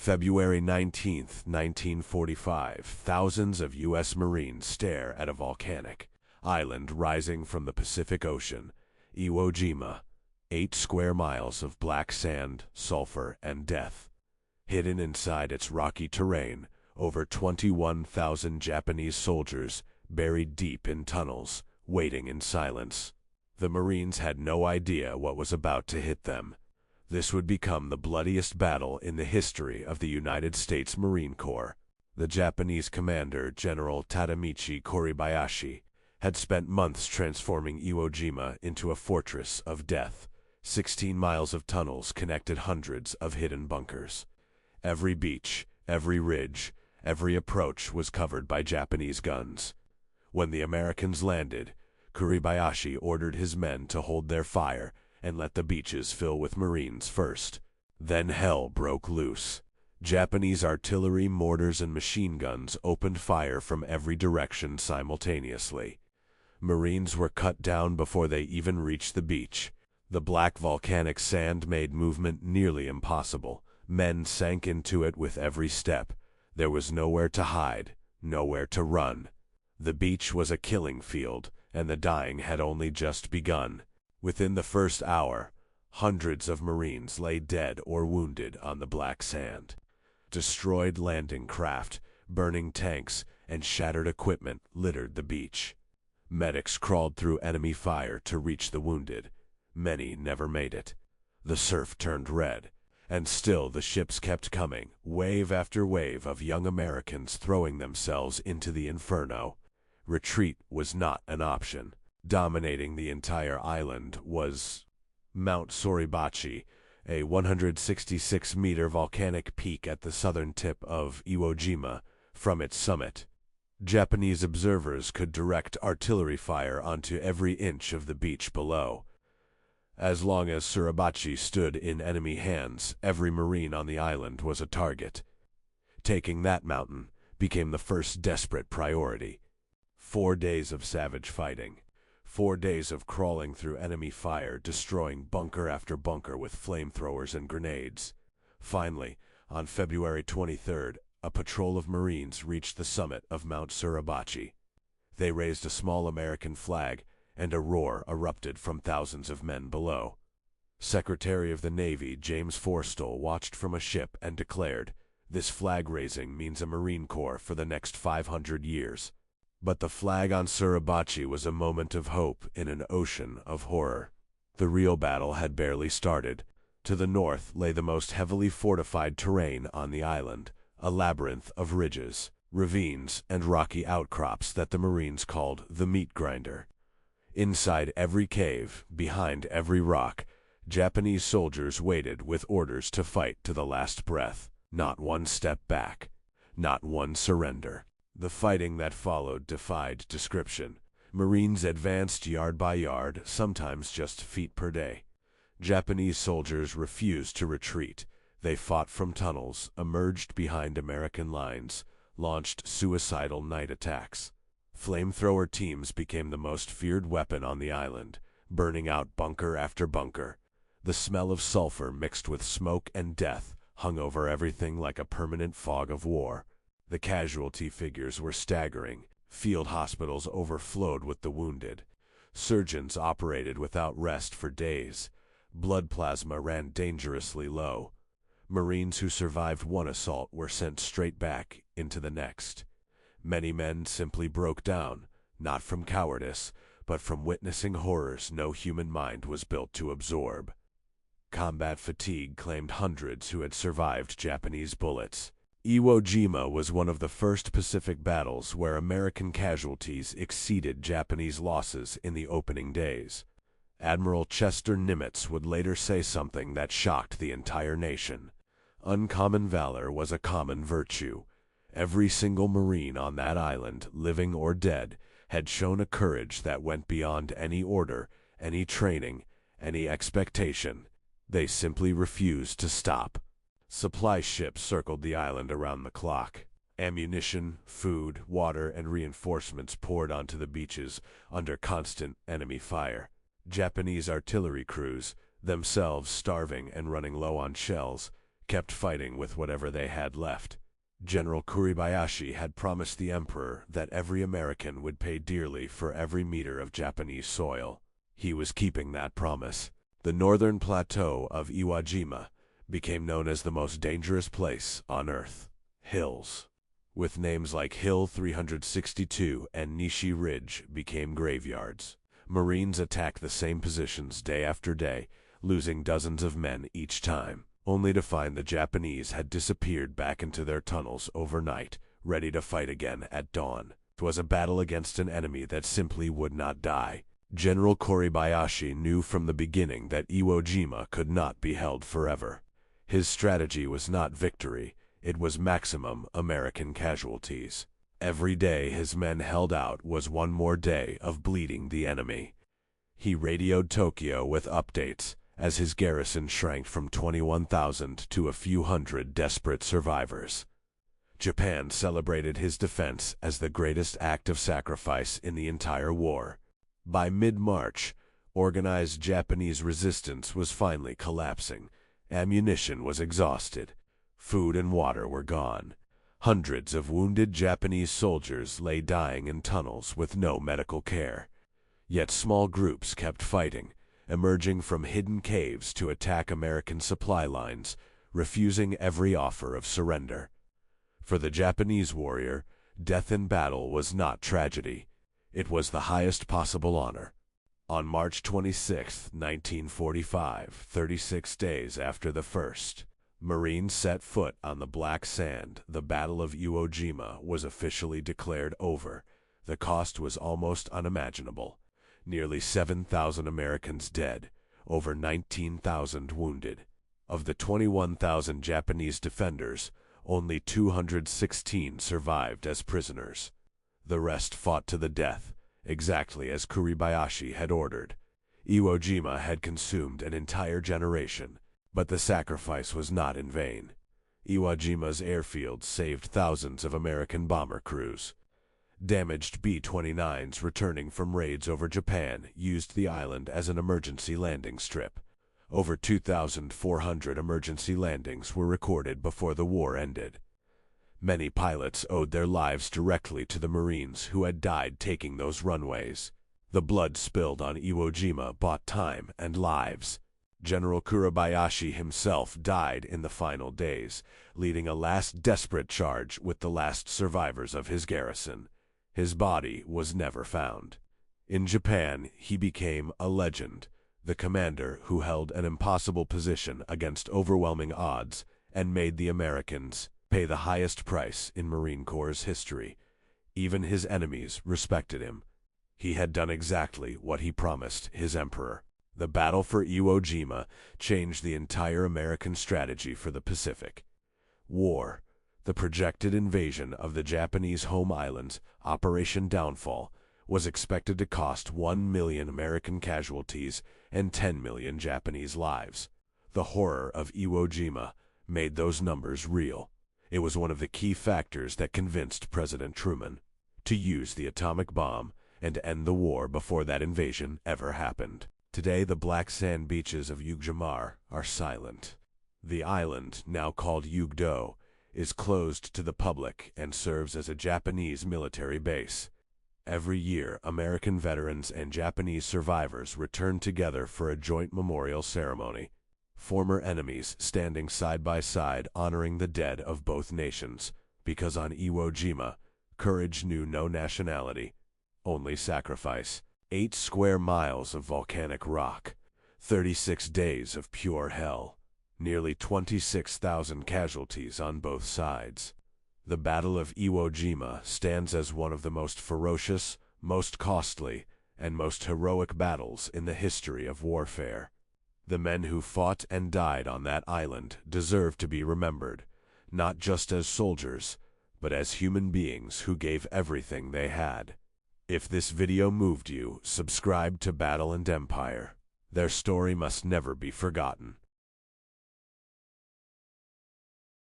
February 19, 1945, thousands of U.S. Marines stare at a volcanic island rising from the Pacific Ocean, Iwo Jima, 8 square miles of black sand, sulfur, and death. Hidden inside its rocky terrain, over 21,000 Japanese soldiers buried deep in tunnels, waiting in silence. The Marines had no idea what was about to hit them. This would become the bloodiest battle in the history of the United States Marine Corps. The Japanese commander, General Tadamichi Koribayashi, had spent months transforming Iwo Jima into a fortress of death. 16 miles of tunnels connected hundreds of hidden bunkers. Every beach, every ridge, every approach was covered by Japanese guns. When the Americans landed, Koribayashi ordered his men to hold their fire and let the beaches fill with Marines first. Then hell broke loose. Japanese artillery, mortars, and machine guns opened fire from every direction simultaneously. Marines were cut down before they even reached the beach. The black volcanic sand made movement nearly impossible. Men sank into it with every step. There was nowhere to hide, nowhere to run. The beach was a killing field, and the dying had only just begun. Within the first hour, hundreds of Marines lay dead or wounded on the black sand. Destroyed landing craft, burning tanks, and shattered equipment littered the beach. Medics crawled through enemy fire to reach the wounded. Many never made it. The surf turned red, and still the ships kept coming, wave after wave of young Americans throwing themselves into the inferno. Retreat was not an option. Dominating the entire island was Mount Suribachi, a 166-meter volcanic peak at the southern tip of Iwo Jima. From its summit, Japanese observers could direct artillery fire onto every inch of the beach below. As long as Suribachi stood in enemy hands, every Marine on the island was a target. Taking that mountain became the first desperate priority. 4 days of savage fighting. 4 days of crawling through enemy fire, destroying bunker after bunker with flamethrowers and grenades. Finally, on February 23rd, a patrol of Marines reached the summit of Mount Suribachi. They raised a small American flag, and a roar erupted from thousands of men below. Secretary of the Navy James Forstall watched from a ship and declared, "This flag raising means a Marine Corps for the next 500 years." But the flag on Suribachi was a moment of hope in an ocean of horror. The real battle had barely started. To the north lay the most heavily fortified terrain on the island, a labyrinth of ridges, ravines, and rocky outcrops that the Marines called the meat grinder. Inside every cave, behind every rock, Japanese soldiers waited with orders to fight to the last breath. Not one step back, not one surrender. The fighting that followed defied description. Marines advanced yard by yard, sometimes just feet per day. Japanese soldiers refused to retreat. They fought from tunnels, emerged behind American lines, launched suicidal night attacks. Flamethrower teams became the most feared weapon on the island, burning out bunker after bunker. The smell of sulfur mixed with smoke and death hung over everything like a permanent fog of war. The casualty figures were staggering. Field hospitals overflowed with the wounded. Surgeons operated without rest for days. Blood plasma ran dangerously low. Marines who survived one assault were sent straight back into the next. Many men simply broke down, not from cowardice, but from witnessing horrors no human mind was built to absorb. Combat fatigue claimed hundreds who had survived Japanese bullets. Iwo Jima was one of the first Pacific battles where American casualties exceeded Japanese losses in the opening days. Admiral Chester Nimitz would later say something that shocked the entire nation. Uncommon valor was a common virtue. Every single Marine on that island, living or dead, had shown a courage that went beyond any order, any training, any expectation. They simply refused to stop. Supply ships circled the island around the clock. Ammunition, food, water, and reinforcements poured onto the beaches under constant enemy fire. Japanese artillery crews, themselves starving and running low on shells, kept fighting with whatever they had left. General Kuribayashi had promised the emperor that every American would pay dearly for every meter of Japanese soil. He was keeping that promise. The northern plateau of Iwo Jima became known as the most dangerous place on Earth. Hills with names like Hill 362 and Nishi Ridge became graveyards. Marines attacked the same positions day after day, losing dozens of men each time, only to find the Japanese had disappeared back into their tunnels overnight, ready to fight again at dawn. It was a battle against an enemy that simply would not die. General Kuribayashi knew from the beginning that Iwo Jima could not be held forever. His strategy was not victory, it was maximum American casualties. Every day his men held out was one more day of bleeding the enemy. He radioed Tokyo with updates as his garrison shrank from 21,000 to a few hundred desperate survivors. Japan celebrated his defense as the greatest act of sacrifice in the entire war. By mid-March, organized Japanese resistance was finally collapsing. Ammunition was exhausted. Food and water were gone. Hundreds of wounded Japanese soldiers lay dying in tunnels with no medical care. Yet small groups kept fighting, emerging from hidden caves to attack American supply lines, refusing every offer of surrender. For the Japanese warrior, death in battle was not tragedy. It was the highest possible honor. On March 26, 1945, 36 days after the first Marines set foot on the black sand, the Battle of Iwo Jima was officially declared over. The cost was almost unimaginable. Nearly 7,000 Americans dead, over 19,000 wounded. Of the 21,000 Japanese defenders, only 216 survived as prisoners. The rest fought to the death, exactly as Kuribayashi had ordered. Iwo Jima had consumed an entire generation, but the sacrifice was not in vain. Iwo Jima's airfield saved thousands of American bomber crews. Damaged B-29s returning from raids over Japan used the island as an emergency landing strip. Over 2,400 emergency landings were recorded before the war ended. Many pilots owed their lives directly to the Marines who had died taking those runways. The blood spilled on Iwo Jima bought time and lives. General Kuribayashi himself died in the final days, leading a last desperate charge with the last survivors of his garrison. His body was never found. In Japan, he became a legend, the commander who held an impossible position against overwhelming odds and made the Americans pay the highest price in Marine Corps' history. Even his enemies respected him. He had done exactly what he promised his emperor. The battle for Iwo Jima changed the entire American strategy for the Pacific. War, the projected invasion of the Japanese home islands, Operation Downfall, was expected to cost 1 million American casualties and 10 million Japanese lives. The horror of Iwo Jima made those numbers real. It was one of the key factors that convinced President Truman to use the atomic bomb and end the war before that invasion ever happened. Today, the black sand beaches of Uljamar are silent. The island, now called Ugdo, is closed to the public and serves as a Japanese military base. Every year, American veterans and Japanese survivors return together for a joint memorial ceremony. Former enemies standing side by side honoring the dead of both nations, because on Iwo Jima, courage knew no nationality, only sacrifice. 8 square miles of volcanic rock, 36 days of pure hell, nearly 26,000 casualties on both sides. The Battle of Iwo Jima stands as one of the most ferocious, most costly, and most heroic battles in the history of warfare. The men who fought and died on that island deserve to be remembered, not just as soldiers, but as human beings who gave everything they had. If this video moved you, subscribe to BattleAndEmpire. Their story must never be forgotten.